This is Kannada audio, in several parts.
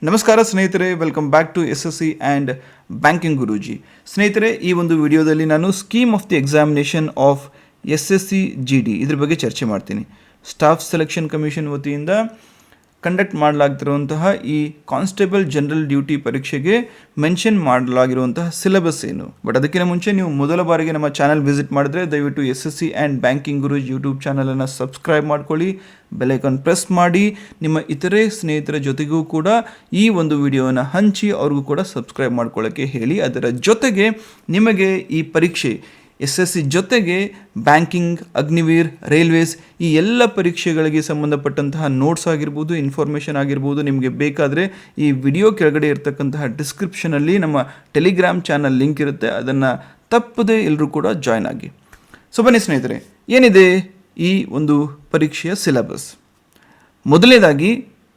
ನಮಸ್ಕಾರ ಸ್ನೇಹಿತರೆ, welcome back to SSC and banking Guruji. ಸ್ನೇಹಿತರೆ, ಈ ಒಂದು ವಿಡಿಯೋದಲ್ಲಿ ನಾನು scheme of the examination of SSC GD ಇದ್ರ ಬಗ್ಗೆ ಚರ್ಚೆ ಮಾಡ್ತೀನಿ. ಸ್ಟಾಫ್ ಸೆಲೆಕ್ಷನ್ ಕಮಿಷನ್ ವತಿಯಿಂದ ಕಂಡಕ್ಟ್ ಮಾಡಲಾಗ್ತಿರುವಂತಹ ಈ ಕಾನ್ಸ್ಟೇಬಲ್ ಜನರಲ್ ಡ್ಯೂಟಿ ಪರೀಕ್ಷೆಗೆ ಮೆನ್ಷನ್ ಮಾಡಲಾಗಿರುವಂತಹ ಸಿಲೆಬಸ್ ಏನು. ಬಟ್ ಅದಕ್ಕಿಂತ ಮುಂಚೆ ನೀವು ಮೊದಲ ಬಾರಿಗೆ ನಮ್ಮ ಚಾನಲ್ ವಿಸಿಟ್ ಮಾಡಿದ್ರೆ ದಯವಿಟ್ಟು SSC ಆ್ಯಂಡ್ ಬ್ಯಾಂಕಿಂಗ್ ಗುರೂಜ್ ಯೂಟ್ಯೂಬ್ ಚಾನಲನ್ನು ಸಬ್ಸ್ಕ್ರೈಬ್ ಮಾಡ್ಕೊಳ್ಳಿ, ಬೆಲೈಕನ್ ಪ್ರೆಸ್ ಮಾಡಿ, ನಿಮ್ಮ ಇತರೆ ಸ್ನೇಹಿತರ ಜೊತೆಗೂ ಕೂಡ ಈ ಒಂದು ವಿಡಿಯೋನ ಹಂಚಿ ಅವ್ರಿಗೂ ಕೂಡ ಸಬ್ಸ್ಕ್ರೈಬ್ ಮಾಡ್ಕೊಳ್ಳೋಕ್ಕೆ ಹೇಳಿ. ಅದರ ಜೊತೆಗೆ ನಿಮಗೆ ಈ ಪರೀಕ್ಷೆ SSC ಜೊತೆಗೆ ಬ್ಯಾಂಕಿಂಗ್, ಅಗ್ನಿವೀರ್, ರೈಲ್ವೇಸ್ ಈ ಎಲ್ಲ ಪರೀಕ್ಷೆಗಳಿಗೆ ಸಂಬಂಧಪಟ್ಟಂತಹ ನೋಟ್ಸ್ ಆಗಿರ್ಬೋದು, ಇನ್ಫಾರ್ಮೇಷನ್ ಆಗಿರ್ಬೋದು ನಿಮಗೆ ಬೇಕಾದರೆ ಈ ವಿಡಿಯೋ ಕೆಳಗಡೆ ಇರತಕ್ಕಂತಹ ಡಿಸ್ಕ್ರಿಪ್ಷನಲ್ಲಿ ನಮ್ಮ ಟೆಲಿಗ್ರಾಮ್ ಚಾನಲ್ ಲಿಂಕ್ ಇರುತ್ತೆ, ಅದನ್ನು ತಪ್ಪದೆ ಎಲ್ಲರೂ ಕೂಡ ಜಾಯ್ನ್ ಆಗಿ. ಸೊ ಬನ್ನಿ ಸ್ನೇಹಿತರೆ, ಏನಿದೆ ಈ ಒಂದು ಪರೀಕ್ಷೆಯ ಸಿಲೆಬಸ್. ಮೊದಲನೇದಾಗಿ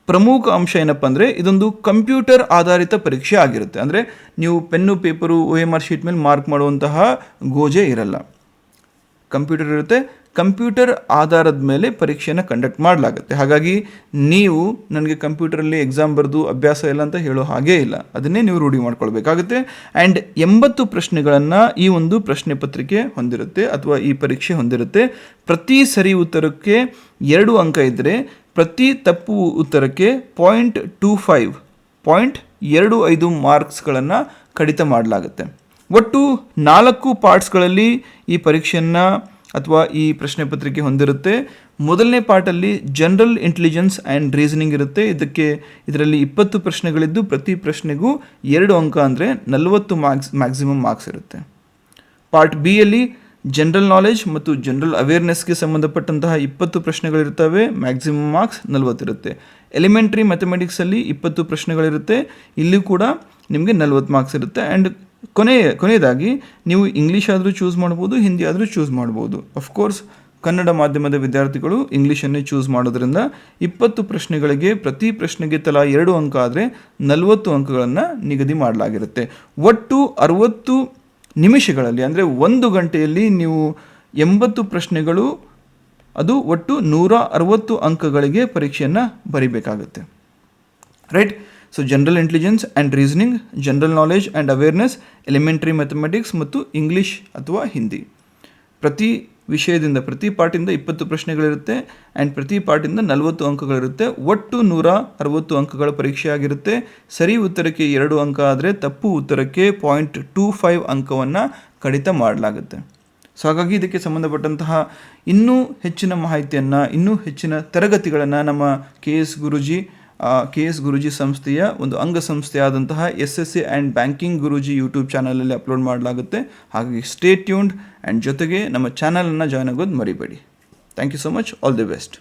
ಪ್ರಮುಖ ಅಂಶ ಏನಪ್ಪ ಅಂದರೆ, ಇದೊಂದು ಕಂಪ್ಯೂಟರ್ ಆಧಾರಿತ ಪರೀಕ್ಷೆ ಆಗಿರುತ್ತೆ. ಅಂದರೆ ನೀವು ಪೆನ್ನು, ಪೇಪರು, OMR ಶೀಟ್ ಮೇಲೆ ಮಾರ್ಕ್ ಮಾಡುವಂತಹ ಗೋಜೆ ಇರಲ್ಲ, ಕಂಪ್ಯೂಟರ್ ಇರುತ್ತೆ. ಕಂಪ್ಯೂಟರ್ ಆಧಾರದ ಮೇಲೆ ಪರೀಕ್ಷೆಯನ್ನು ಕಂಡಕ್ಟ್ ಮಾಡಲಾಗುತ್ತೆ. ಹಾಗಾಗಿ ನೀವು ನನಗೆ ಕಂಪ್ಯೂಟರಲ್ಲಿ ಎಕ್ಸಾಮ್ ಬರೆದು ಅಭ್ಯಾಸ ಇಲ್ಲ ಅಂತ ಹೇಳೋ ಹಾಗೇ ಇಲ್ಲ, ಅದನ್ನೇ ನೀವು ರೂಢಿ ಮಾಡ್ಕೊಳ್ಬೇಕಾಗುತ್ತೆ. ಆ್ಯಂಡ್ 80 ಪ್ರಶ್ನೆಗಳನ್ನು ಈ ಒಂದು ಪ್ರಶ್ನೆ ಪತ್ರಿಕೆ ಹೊಂದಿರುತ್ತೆ ಅಥವಾ ಈ ಪರೀಕ್ಷೆ ಹೊಂದಿರುತ್ತೆ. ಪ್ರತಿ ಸರಿ ಉತ್ತರಕ್ಕೆ 2 ಅಂಕ ಇದ್ದರೆ ಪ್ರತಿ ತಪ್ಪು ಉತ್ತರಕ್ಕೆ 0.25 ಮಾರ್ಕ್ಸ್ಗಳನ್ನು ಕಡಿತ ಮಾಡಲಾಗುತ್ತೆ. ಒಟ್ಟು 4 ಪಾರ್ಟ್ಸ್ಗಳಲ್ಲಿ ಈ ಪರೀಕ್ಷೆಯನ್ನು ಅಥವಾ ಈ ಪ್ರಶ್ನೆ ಪತ್ರಿಕೆ ಹೊಂದಿರುತ್ತೆ. ಮೊದಲನೇ ಪಾರ್ಟಲ್ಲಿ ಜನರಲ್ ಇಂಟೆಲಿಜೆನ್ಸ್ ಆ್ಯಂಡ್ ರೀಸನಿಂಗ್ ಇರುತ್ತೆ. ಇದರಲ್ಲಿ 20 ಪ್ರಶ್ನೆಗಳಿದ್ದು ಪ್ರತಿ ಪ್ರಶ್ನೆಗೂ 2 ಅಂಕ ಅಂದರೆ 40 ಮ್ಯಾಕ್ಸಿಮಮ್ ಮಾರ್ಕ್ಸ್ ಇರುತ್ತೆ. ಪಾರ್ಟ್ ಬಿಯಲ್ಲಿ ಜನರಲ್ ನಾಲೆಜ್ ಮತ್ತು ಜನರಲ್ ಅವೇರ್ನೆಸ್ಗೆ ಸಂಬಂಧಪಟ್ಟಂತಹ 20 ಪ್ರಶ್ನೆಗಳಿರ್ತವೆ, ಮ್ಯಾಕ್ಸಿಮಮ್ ಮಾರ್ಕ್ಸ್ 40 ಇರುತ್ತೆ. ಎಲಿಮೆಂಟ್ರಿ ಮ್ಯಾಥಮೆಟಿಕ್ಸಲ್ಲಿ 20 ಪ್ರಶ್ನೆಗಳಿರುತ್ತೆ, ಇಲ್ಲಿ ಕೂಡ ನಿಮಗೆ 40 ಮಾರ್ಕ್ಸ್ ಇರುತ್ತೆ. ಆ್ಯಂಡ್ ಕೊನೆಯದಾಗಿ ನೀವು ಇಂಗ್ಲೀಷ್ ಆದರೂ ಚೂಸ್ ಮಾಡ್ಬೋದು, ಹಿಂದಿ ಆದರೂ ಚೂಸ್ ಮಾಡ್ಬೋದು. ಅಫ್ಕೋರ್ಸ್ ಕನ್ನಡ ಮಾಧ್ಯಮದ ವಿದ್ಯಾರ್ಥಿಗಳು ಇಂಗ್ಲೀಷನ್ನೇ ಚೂಸ್ ಮಾಡೋದ್ರಿಂದ 20 ಪ್ರಶ್ನೆಗಳಿಗೆ ಪ್ರತಿ ಪ್ರಶ್ನೆಗೆ ತಲಾ 2 ಅಂಕ ಆದರೆ 40 ಅಂಕಗಳನ್ನು ನಿಗದಿ ಮಾಡಲಾಗಿರುತ್ತೆ. ಒಟ್ಟು 60 ನಿಮಿಷಗಳಲ್ಲಿ ಅಂದರೆ 1 ಗಂಟೆಯಲ್ಲಿ ನೀವು 80 ಪ್ರಶ್ನೆಗಳು, ಅದು ಒಟ್ಟು 160 ಅಂಕಗಳಿಗೆ ಪರೀಕ್ಷೆಯನ್ನು ಬರೀಬೇಕಾಗುತ್ತೆ. Right. So general intelligence and reasoning, general knowledge and awareness, elementary mathematics ಮತ್ತು ಇಂಗ್ಲೀಷ್ ಅಥವಾ ಹಿಂದಿ, ಪ್ರತಿ ವಿಷಯದಿಂದ ಪ್ರತಿ ಪಾರ್ಟಿಂದ 20 ಪ್ರಶ್ನೆಗಳಿರುತ್ತೆ. ಆ್ಯಂಡ್ ಪ್ರತಿ ಪಾರ್ಟಿಂದ 40 ಅಂಕಗಳಿರುತ್ತೆ. ಒಟ್ಟು 160 ಅಂಕಗಳ ಪರೀಕ್ಷೆ ಆಗಿರುತ್ತೆ. ಸರಿ ಉತ್ತರಕ್ಕೆ 2 ಅಂಕ ಆದರೆ ತಪ್ಪು ಉತ್ತರಕ್ಕೆ 0.25 ಅಂಕವನ್ನು ಕಡಿತ ಮಾಡಲಾಗುತ್ತೆ. ಸೊ ಹಾಗಾಗಿ ಇದಕ್ಕೆ ಸಂಬಂಧಪಟ್ಟಂತಹ ಇನ್ನೂ ಹೆಚ್ಚಿನ ಮಾಹಿತಿಯನ್ನು, ಇನ್ನೂ ಹೆಚ್ಚಿನ ತರಗತಿಗಳನ್ನು ನಮ್ಮ KS ಗುರೂಜಿ ಸಂಸ್ಥೆಯ ಒಂದು ಅಂಗಸಂಸ್ಥೆಯಾದಂತಹ SSC and banking Guruji YouTube ಚಾನಲಲ್ಲಿ ಅಪ್ಲೋಡ್ ಮಾಡಲಾಗುತ್ತೆ. ಹಾಗಾಗಿ ಸ್ಟೇ ಟ್ಯೂನ್ಡ್ ಆ್ಯಂಡ್ ಜೊತೆಗೆ ನಮ್ಮ ಚಾನಲನ್ನು ಜಾಯ್ನ್ ಆಗೋದು ಮರಿಬೇಡಿ. Thank you so much. All the best.